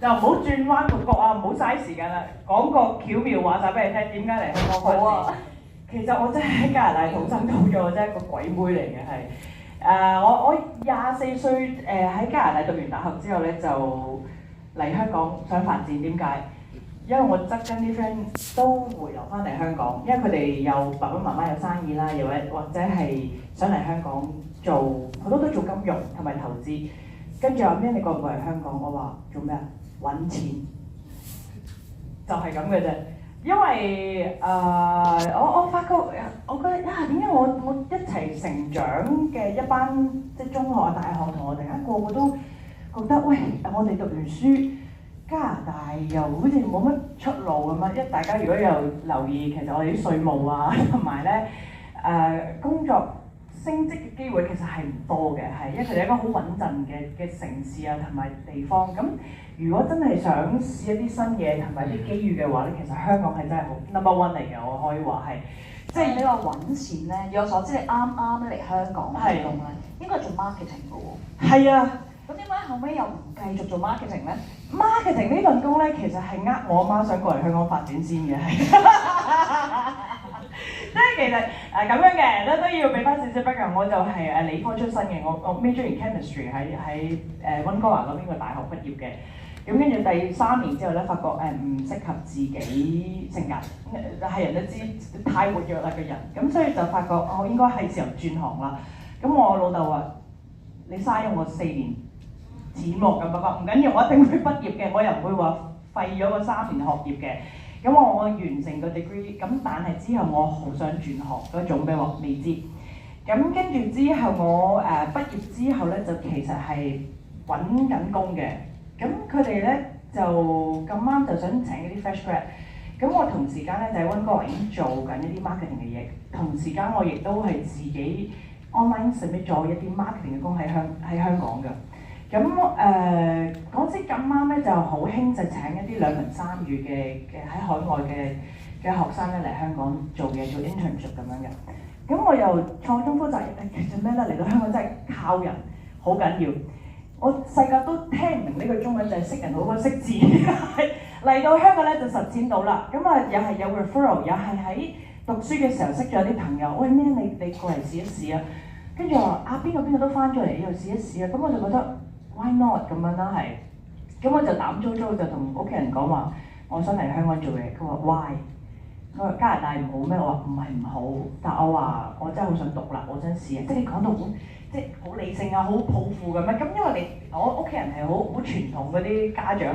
就唔好轉彎抹角啊，唔好嘥時間啦，講個巧妙話晒俾你聽，點解嚟香港發展？好啊，其實我真係喺加拿大土生土長，我真係一個鬼妹嚟嘅係。我24歲喺加拿大讀完大學之後咧，就嚟香港想發展。點解？因為我側跟啲 friend 都回流翻嚟香港，因為佢哋有爸爸媽媽有生意啦，又或者係想嚟香港做，好多都做金融同埋投資。跟住話咩？你過唔過嚟香港？我話做咩啊？揾錢，就係咁嘅啫。因為我發覺，我覺得啊，點解我一齊成長嘅一班即係中學啊、大學同學，突然間個個都覺得，喂，我哋讀完書，加拿大又好似冇乜出路咁樣。因為大家如果有留意，其實我哋啲稅務啊，同埋咧工作升職嘅機會其實係唔多嘅，係因為佢哋一個好穩陣嘅城市啊，同埋地方。咁如果真係想試一啲新嘢同埋啲機遇嘅話咧，其實香港係真係好 number one 嚟嘅，我可以話係。即係你話揾錢咧，以我所知你啱啱嚟香港返工咧，應該係做 marketing 嘅喎。係啊。咁點解後尾又唔繼續做 marketing 咧 ？marketing 呢份工咧，其實係我阿媽想過嚟香港發展先嘅，係。即係其實咁樣嘅，都要俾翻少少 background。我就係理科出身嘅，我 major in chemistry 喺溫哥華嗰邊個大學畢業嘅。咁跟住第3年之後咧，發覺唔適合自己性格，係人都知太活躍啦個人，咁所以就發覺我應該係時候轉行啦。咁我老豆話：你嘥咗我4年錢喎，咁爸爸唔緊要，我一定會畢業嘅，我又唔會話廢咗個3年學業嘅。咁我完成個 degree， 咁但係之後我好想轉行嗰種咩話未知。咁跟住之後我畢業之後咧，就其實係揾緊工嘅。咁佢哋咧就咁啱就想請嗰啲 fresh grad。咁我同時間咧就喺溫哥華已經做緊一啲 marketing 嘅嘢，同時間我亦都係自己 online submit 咗一啲 marketing 嘅工喺香港嘅。咁嗰時咁啱咧就好興就請一啲2文3語嘅喺海外嘅學生咧嚟香港做嘢做 internship 咁樣嘅。咁我又錯綜複雜，其實咩咧嚟到香港真係靠人好緊要。我細個都聽唔明呢句中文，就係識人好過識字。嚟到香港咧就實踐到啦。咁又係有 referral，又係喺讀書嘅時候識咗啲朋友。喂，咩你過嚟試一試啊？跟住我話邊個都翻咗嚟，你又試一試啊！咁我就覺得 why not 咁樣啦係。咁我就膽粗粗就同屋企人講話，我想嚟香港做嘢。佢話 why？佢話加拿大唔好咩？我話唔係唔好，但我話我真係好想讀啦，我想試啊！即係你講到好理性啊，好抱負咁樣。咁因為我屋企人係好傳統嗰啲家長